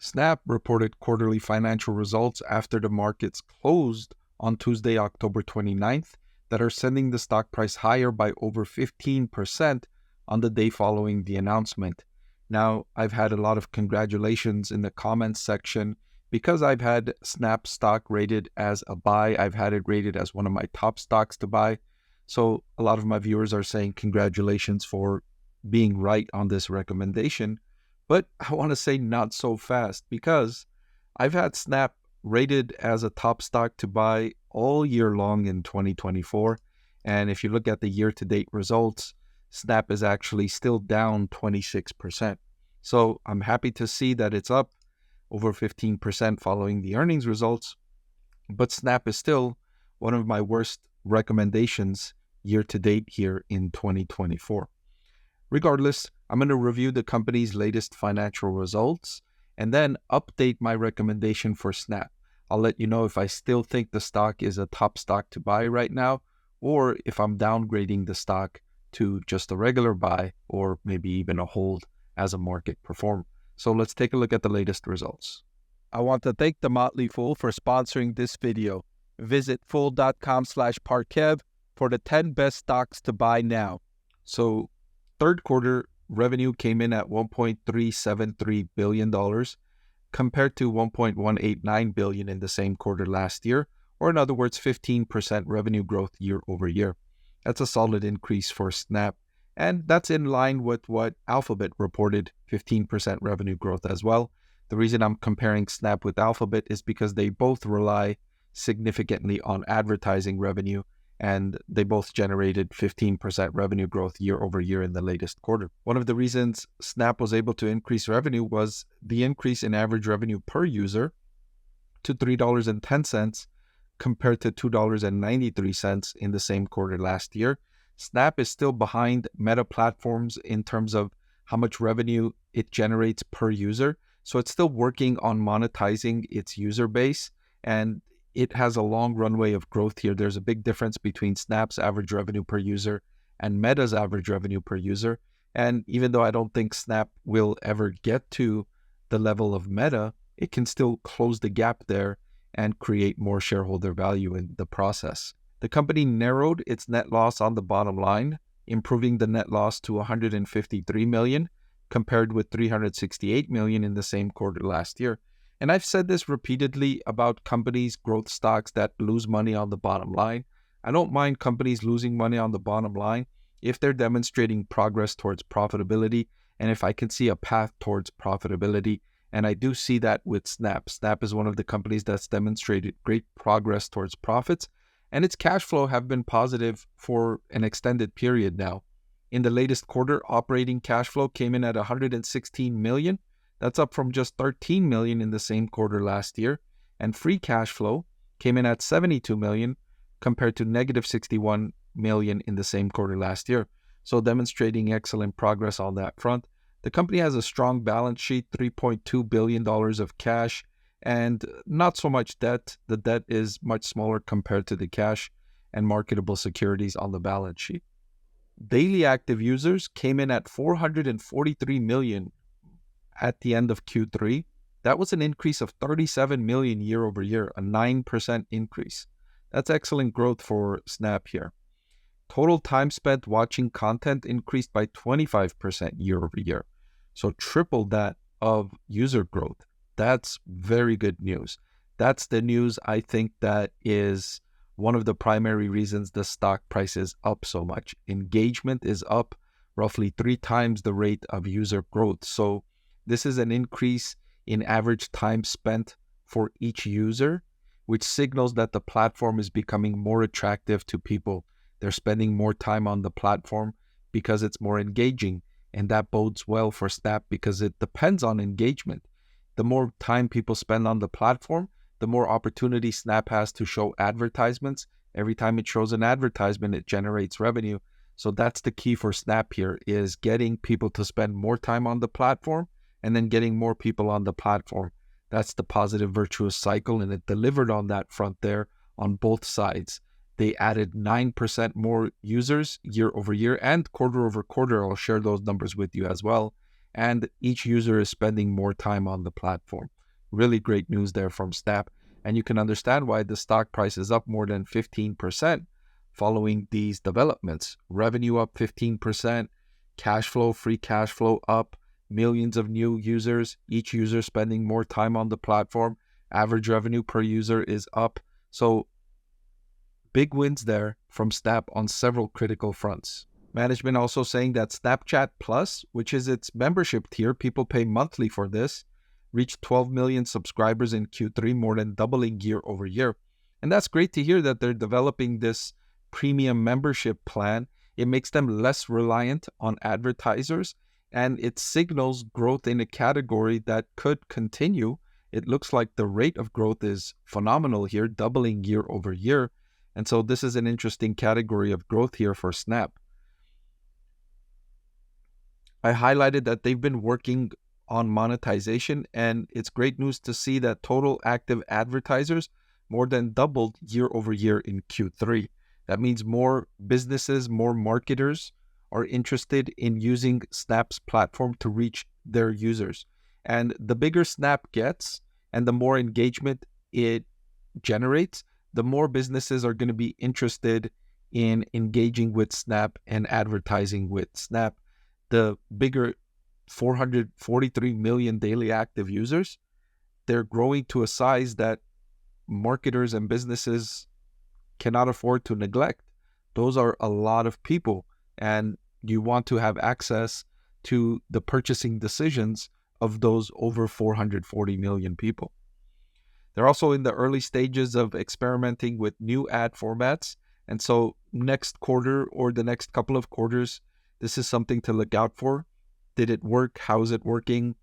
Snap reported quarterly financial results after the markets closed on Tuesday, October 29th, that are sending the stock price higher by over 15% on the day following the announcement. Now, I've had a lot of congratulations in the comments section because I've had Snap stock rated as a buy. I've had it rated as one of my top stocks to buy. So a lot of my viewers are saying congratulations for being right on this recommendation. But I want to say not so fast, because I've had Snap rated as a top stock to buy all year long in 2024. And if you look at the year-to-date results, Snap is actually still down 26%. So I'm happy to see that it's up over 15% following the earnings results. But Snap is still one of my worst recommendations year-to-date here in 2024. Regardless, I'm going to review the company's latest financial results and then update my recommendation for Snap. I'll let you know if I still think the stock is a top stock to buy right now, or if I'm downgrading the stock to just a regular buy, or maybe even a hold as a market performer. So let's take a look at the latest results. I want to thank The Motley Fool for sponsoring this video. Visit fool.com/parkev for the 10 best stocks to buy now. So third quarter revenue came in at $1.373 billion compared to $1.189 billion in the same quarter last year, or in other words, 15% revenue growth year over year. That's a solid increase for Snap, and that's in line with what Alphabet reported, 15% revenue growth as well. The reason I'm comparing Snap with Alphabet is because they both rely significantly on advertising revenue, and they both generated 15% revenue growth year over year in the latest quarter. One of the reasons Snap was able to increase revenue was the increase in average revenue per user to $3.10 compared to $2.93 in the same quarter last year. Snap is still behind Meta platforms in terms of how much revenue it generates per user. So it's still working on monetizing its user base, and it has a long runway of growth here. There's a big difference between Snap's average revenue per user and Meta's average revenue per user. And even though I don't think Snap will ever get to the level of Meta, it can still close the gap there and create more shareholder value in the process. The company narrowed its net loss on the bottom line, improving the net loss to $153 million, compared with $368 million in the same quarter last year. And I've said this repeatedly about companies, growth stocks that lose money on the bottom line. I don't mind companies losing money on the bottom line if they're demonstrating progress towards profitability, and if I can see a path towards profitability. And I do see that with Snap. Snap is one of the companies that's demonstrated great progress towards profits, and its cash flow have been positive for an extended period now. In the latest quarter, operating cash flow came in at $116 million. That's up from just $13 million in the same quarter last year. And free cash flow came in at $72 million compared to negative $61 million in the same quarter last year. So demonstrating excellent progress on that front. The company has a strong balance sheet, $3.2 billion of cash, and not so much debt. The debt is much smaller compared to the cash and marketable securities on the balance sheet. Daily active users came in at 443 million at the end of Q3. That was an increase of 37 million year over year, a 9% increase. That's excellent growth for Snap here. Total time spent watching content increased by 25% year over year. So triple that of user growth. That's very good news. That's the news I think that is one of the primary reasons the stock price is up so much. Engagement is up roughly 3 times the rate of user growth. So this is an increase in average time spent for each user, which signals that the platform is becoming more attractive to people. They're spending more time on the platform because it's more engaging, and that bodes well for Snap because it depends on engagement. The more time people spend on the platform, the more opportunity Snap has to show advertisements. Every time it shows an advertisement, it generates revenue. So that's the key for Snap here, is getting people to spend more time on the platform and then getting more people on the platform. That's the positive virtuous cycle, and it delivered on that front there on both sides. They added 9% more users year over year and quarter over quarter. I'll share those numbers with you as well. and each user is spending more time on the platform. Really great news there from Snap. And you can understand why the stock price is up more than 15% following these developments. Revenue up 15%, cash flow, free cash flow up, millions of new users, each user spending more time on the platform. Average revenue per user is up. So big wins there from Snap on several critical fronts. Management also saying that Snapchat Plus, which is its membership tier, people pay monthly for this, reached 12 million subscribers in Q3, more than doubling year over year. And that's great to hear that they're developing this premium membership plan. It makes them less reliant on advertisers, and it signals growth in a category that could continue. It looks like the rate of growth is phenomenal here, doubling year over year. And so this is an interesting category of growth here for Snap. I highlighted that they've been working on monetization, and it's great news to see that total active advertisers more than doubled year over year in Q3. That means more businesses, more marketers are interested in using Snap's platform to reach their users. And the bigger Snap gets and the more engagement it generates, the more businesses are going to be interested in engaging with Snap and advertising with Snap. The bigger 443 million daily active users, they're growing to a size that marketers and businesses cannot afford to neglect. Those are a lot of people, and you want to have access to the purchasing decisions of those over 440 million people. They're also in the early stages of experimenting with new ad formats, and so next quarter or the next couple of quarters, this is something to look out for. Did it work? How is it working?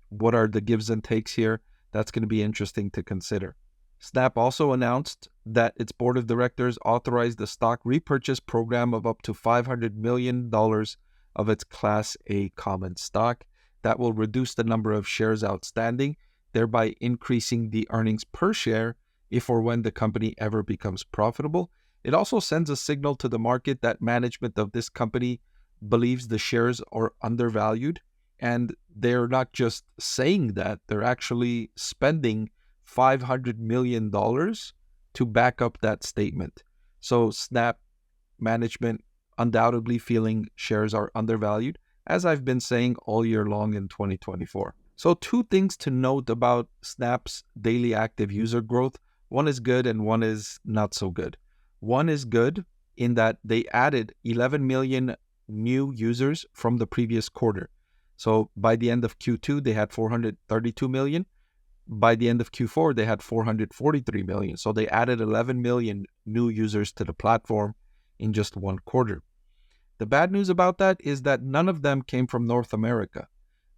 What are the gives and takes here? That's going to be interesting to consider. Snap also announced that its board of directors authorized a stock repurchase program of up to $500 million of its Class A common stock. That will reduce the number of shares outstanding, thereby increasing the earnings per share if or when the company ever becomes profitable. It also sends a signal to the market that management of this company believes the shares are undervalued, and they're not just saying that, they're actually spending $500 million to back up that statement. So Snap management undoubtedly feeling shares are undervalued, as I've been saying all year long in 2024. So two things to note about Snap's daily active user growth. One is good and one is not so good. One is good in that they added 11 million new users from the previous quarter. So by the end of Q2, they had 432 million. By the end of Q4, they had 443 million. So they added 11 million new users to the platform in just one quarter. The bad news about that is that none of them came from North America.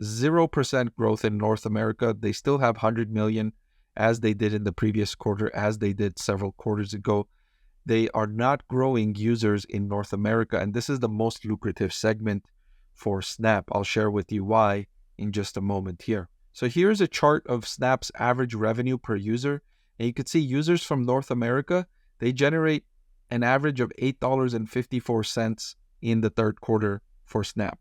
0% growth in North America. They still have 100 million as they did in the previous quarter, as they did several quarters ago. They are not growing users in North America, and this is the most lucrative segment for Snap. I'll share with you why in just a moment here. So here's a chart of Snap's average revenue per user, and you can see users from North America, they generate an average of $8.54 in the third quarter for Snap,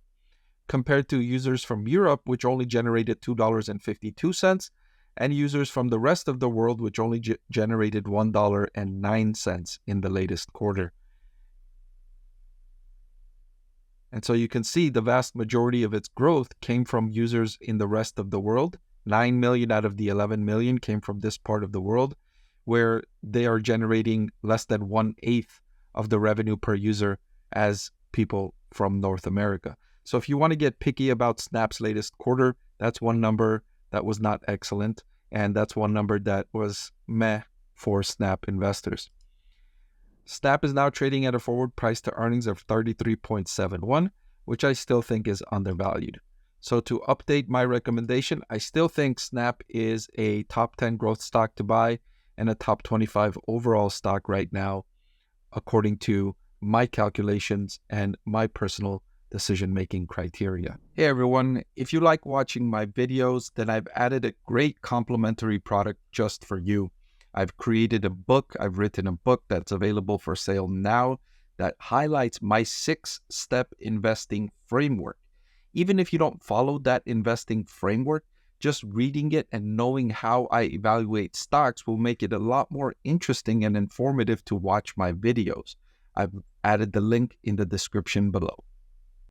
compared to users from Europe, which only generated $2.52, and users from the rest of the world, which only generated $1.09 in the latest quarter. And so you can see the vast majority of its growth came from users in the rest of the world. 9 million out of the 11 million came from this part of the world, where they are generating less than 1/8 of the revenue per user as people from North America. So if you want to get picky about Snap's latest quarter, that's one number that was not excellent, and that's one number that was meh for Snap investors. Snap is now trading at a forward price to earnings of 33.71, which I still think is undervalued. So to update my recommendation, I still think Snap is a top 10 growth stock to buy and a top 25 overall stock right now, according to my calculations and my personal decision-making criteria. Hey everyone, if you like watching my videos, then I've added a great complimentary product just for you. I've created a book, I've written a book that's available for sale now that highlights my 6-step investing framework. Even if you don't follow that investing framework, just reading it and knowing how I evaluate stocks will make it a lot more interesting and informative to watch my videos. I've added the link in the description below.